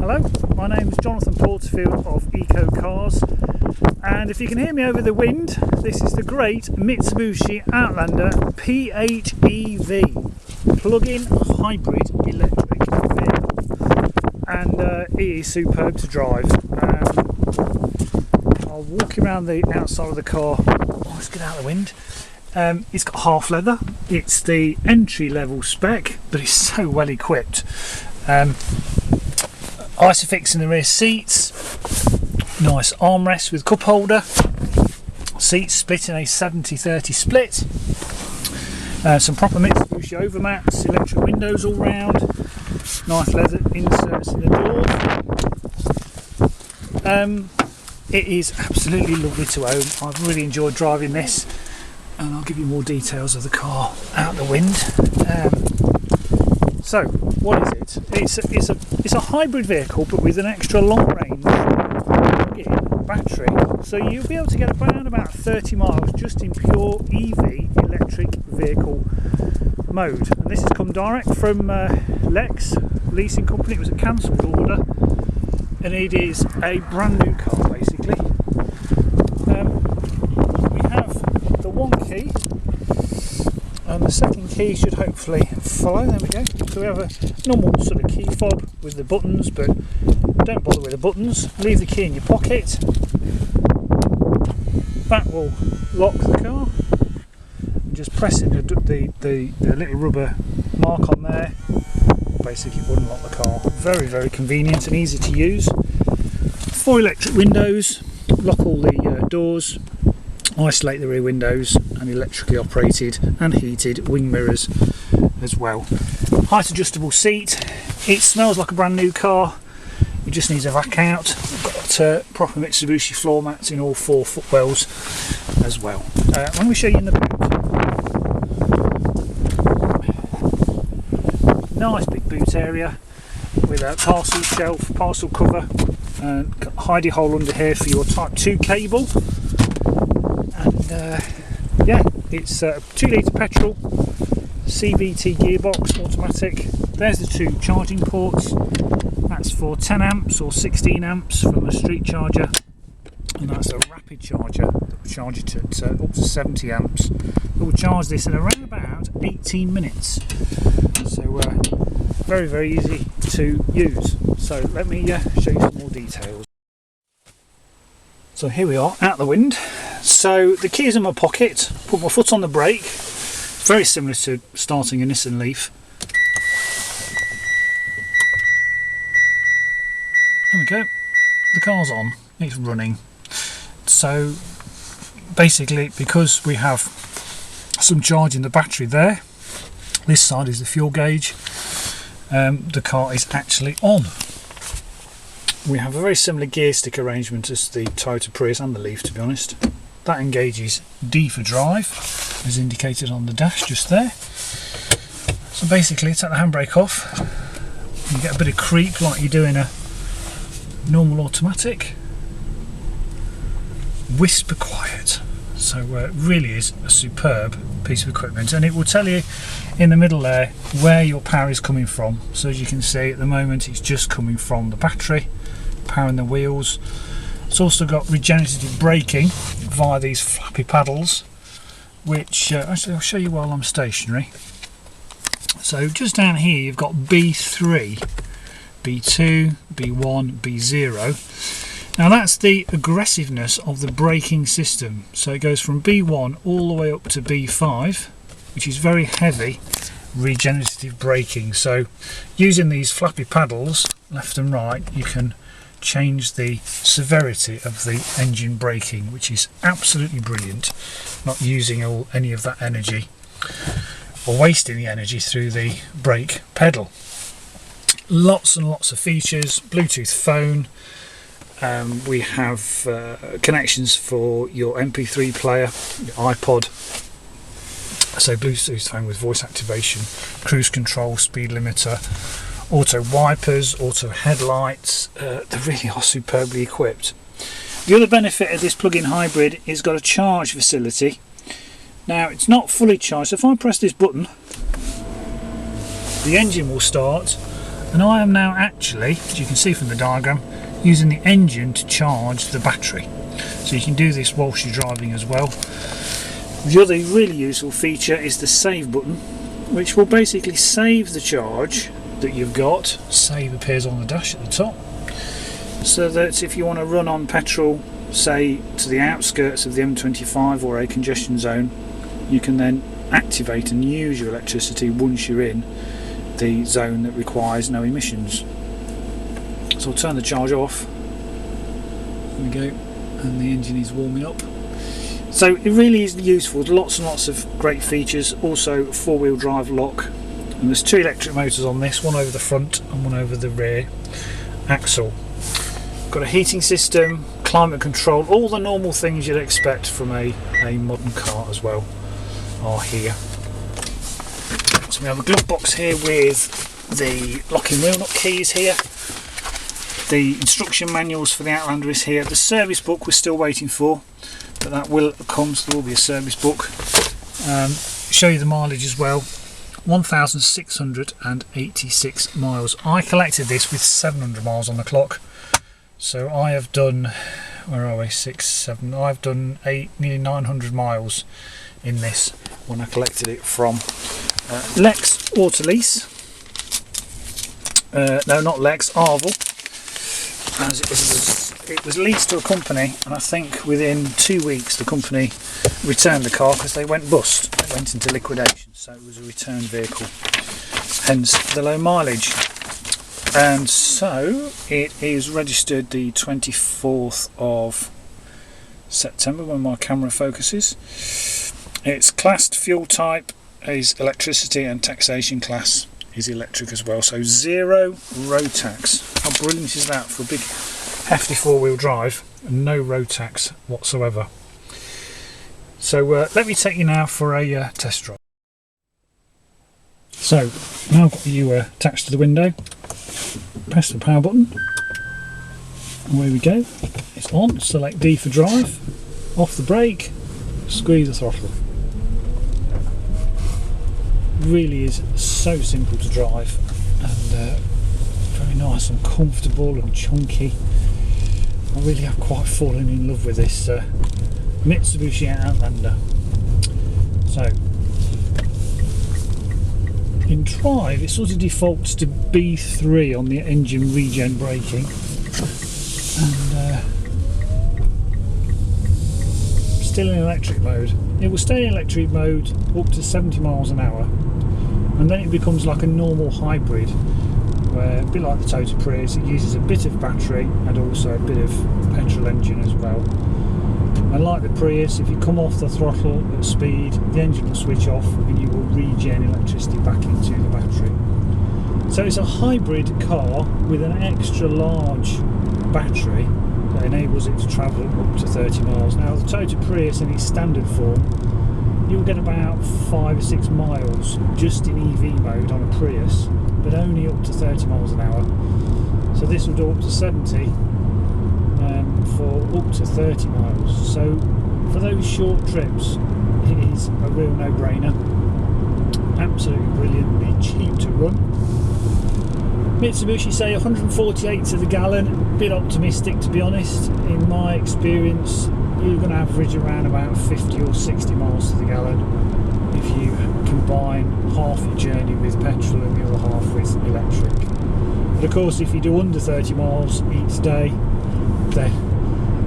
Hello, my name is Jonathan Porterfield of Eco Cars, and if you can hear me over the wind, this is the great Mitsubishi Outlander PHEV, plug-in hybrid electric vehicle, and it is superb to drive. I'll walk you around the outside of the car. Oh, let's get out of the wind. It's got half leather. It's the entry level spec, but it's so well equipped. Isofix in the rear seats, nice armrest with cup holder, seats split in a 70-30 split, some proper Mitsubishi overmats, electric windows all round, nice leather inserts in the door. It is absolutely lovely to own. I've really enjoyed driving this, and I'll give you more details of the car out the wind. So, what is it? It's a hybrid vehicle, but with an extra long range plug-in battery. So you'll be able to get around about 30 miles just in pure EV electric vehicle mode. And this has come direct from Lex leasing company. It was a cancelled order, and it is a brand new car basically. We have the one key, and the second key should hopefully follow. There we go. So we have a normal sort of key fob with the buttons, but don't bother with the buttons. Leave the key in your pocket. That will lock the car. And just pressing the little rubber mark on there basically will unlock the car. Very, very convenient and easy to use. 4 electric windows, lock all the doors, isolate the rear windows, and electrically operated and heated wing mirrors as well. Height adjustable seat. It smells like a brand new car. It just needs a vac out. We've got proper Mitsubishi floor mats in all 4 footwells as well. Let me show you in the boot. Nice big boot area with a parcel shelf, parcel cover, and hidey hole under here for your Type 2 cable. And yeah, it's 2 litre petrol, CVT gearbox, automatic. There's the 2 charging ports. That's for 10 amps or 16 amps from a street charger, and that's a rapid charger that will charge it at up to 70 amps. It will charge this in around about 18 minutes. So very, very easy to use. So let me show you some more details. So here we are out the wind. So the key is in my pocket. Put my foot on the brake. Very similar to starting a Nissan Leaf. There we go. The car's on. It's running. So basically, because we have some charge in the battery there, this side is the fuel gauge. The car is actually on. We have a very similar gear stick arrangement as the Toyota Prius and the Leaf, to be honest. That engages D for drive, as indicated on the dash just there. So basically, take the handbrake off, you get a bit of creak like you do in a normal automatic. Whisper quiet. So it really is a superb piece of equipment, and it will tell you in the middle there where your power is coming from. So as you can see at the moment, it's just coming from the battery, powering the wheels. It's also got regenerative braking via these flappy paddles, which actually I'll show you while I'm stationary. So just down here you've got B3, B2, B1, B0. Now that's the aggressiveness of the braking system. So it goes from B1 all the way up to B5, which is very heavy regenerative braking. So using these flappy paddles left and right, you can change the severity of the engine braking, which is absolutely brilliant, not using any of that energy or wasting the energy through the brake pedal. Lots and lots of features. Bluetooth phone, we have connections for your MP3 player, your iPod, so Bluetooth phone with voice activation, cruise control, speed limiter, auto wipers, auto headlights. They really are superbly equipped. The other benefit of this plug-in hybrid is it's got a charge facility. Now it's not fully charged, so if I press this button, the engine will start And I am now actually, as you can see from the diagram, using the engine to charge the battery. So you can do this whilst you're driving as well. The other really useful feature is the save button, which will basically save the charge that you've got. Save appears on the dash at the top, so that if you want to run on petrol, say to the outskirts of the M25 or a congestion zone, you can then activate and use your electricity once you're in the zone that requires no emissions. So I'll turn the charge off. There we go, and the engine is warming up. So it really is useful. Lots and lots of great features. Also four-wheel drive lock, and there's two electric motors on this, one over the front and one over the rear axle. Got a heating system, climate control, all the normal things you'd expect from a modern car as well are here. So we have a glove box here with the locking wheel nut keys here. The instruction manuals for the Outlander is here. The service book we're still waiting for, but that will come, so there will be a service book. Show you the mileage as well. 1,686 miles. I collected this with 700 miles on the clock. So I have done, where are we, 6, 7, I've done nearly 900 miles in this when I collected it from Lex Auto Lease. No, not Lex, Arvel. As it was leased to a company, and I think within 2 weeks the company returned the car because they went bust. It went into liquidation, so it was a returned vehicle, hence the low mileage. And so it is registered the 24th of September when my camera focuses. It's classed fuel type is electricity, and taxation class is electric as well. So 0 road tax. How brilliant is that for a big hefty four-wheel drive, and no road tax whatsoever. So let me take you now for a test drive. So now I've got you attached to the window. Press the power button, away we go. It's on. Select D for drive, off the brake, squeeze the throttle. Really is so simple to drive, and very nice and comfortable and chunky. I really have quite fallen in love with this Mitsubishi Outlander. So in drive it sort of defaults to B3 on the engine regen braking, and still in electric mode. It will stay in electric mode up to 70 miles an hour, and then it becomes like a normal hybrid, where a bit like the Toyota Prius, it uses a bit of battery and also a bit of petrol engine as well. And like the Prius, if you come off the throttle at speed, the engine will switch off and you will regen electricity back into the battery. So it's a hybrid car with an extra large battery that enables it to travel up to 30 miles. Now the Toyota Prius in its standard form, you'll get about 5 or 6 miles just in EV mode on a Prius, but only up to 30 miles an hour. So this will do up to 70 for up to 30 miles. So for those short trips, it is a real no-brainer. Absolutely brilliantly cheap to run. Mitsubishi say 148 to the gallon, a bit optimistic to be honest. In my experience, you're going to average around about 50 or 60 miles to the gallon if you combine half your journey with petrol and the other half with electric. But of course, if you do under 30 miles each day, then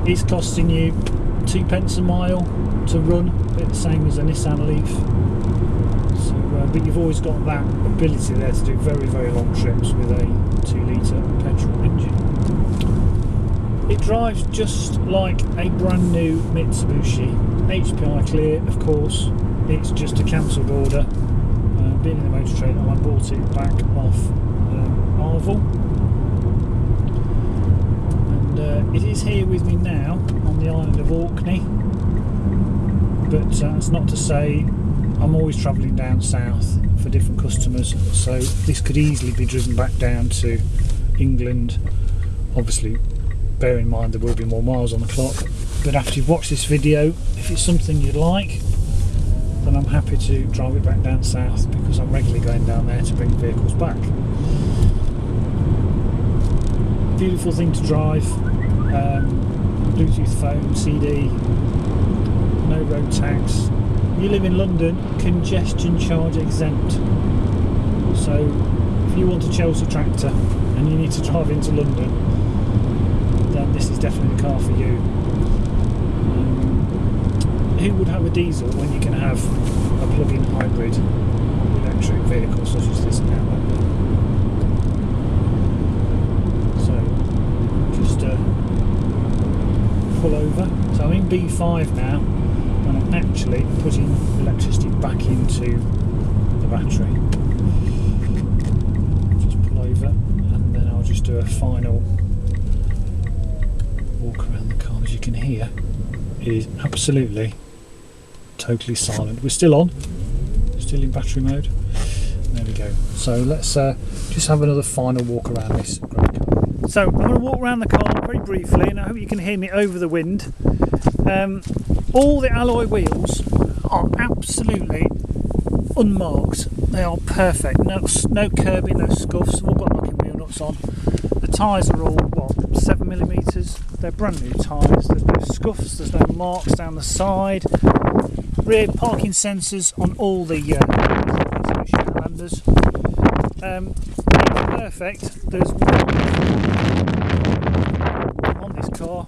it's costing you 2p a mile to run, a bit the same as a Nissan Leaf. So, but you've always got that ability there to do very, very long trips with a 2-litre petrol engine. It drives just like a brand new Mitsubishi. HPI clear, of course. It's just a cancelled order. Being in the motor trade, I bought it back off Arvel. It is here with me now on the island of Orkney, but that's not to say I'm always travelling down south for different customers, so this could easily be driven back down to England. Obviously bear in mind there will be more miles on the clock, but after you've watched this video, if it's something you'd like, then I'm happy to drive it back down south, because I'm regularly going down there to bring vehicles back. beautiful thing to drive. Bluetooth phone, CD, no road tax. You live in London, congestion charge exempt. So if you want a Chelsea tractor and you need to drive into London, then this is definitely the car for you. Who would have a diesel when you can have a plug-in hybrid electric vehicle such as this Outlander? So just pull over. So I'm in B5 now, and I'm actually putting electricity back into the battery. Just pull over, and then I'll just do a final walk around the car. As you can hear, it is absolutely totally silent. We're still on, still in battery mode. There we go. So let's just have another final walk around this great car. So I'm going to walk around the car very briefly, and I hope you can hear me over the wind. All the alloy wheels are absolutely unmarked. They are perfect. No curbing, no scuffs. We've all got locking wheel nuts on. The tyres are all, what, 7mm? They're brand new tyres. There's no scuffs, there's no marks down the side. Rear parking sensors on all the Mitsubishi Outlanders. It's perfect. There's one on this car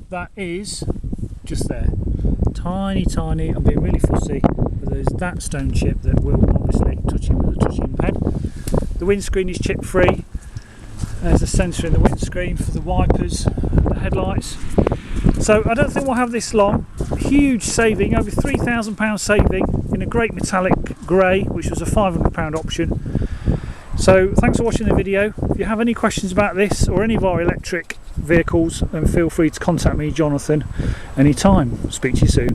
that is just there. Tiny, I'm being really fussy, but there's that stone chip that will obviously touch in with the touching pen. The windscreen is chip free. There's a sensor in the windscreen for the wipers, the headlights. So I don't think we'll have this long. Huge saving, over £3,000 saving in a great metallic grey, which was a £500 option. So thanks for watching the video. If you have any questions about this or any of our electric vehicles, then feel free to contact me, Jonathan, anytime. Speak to you soon.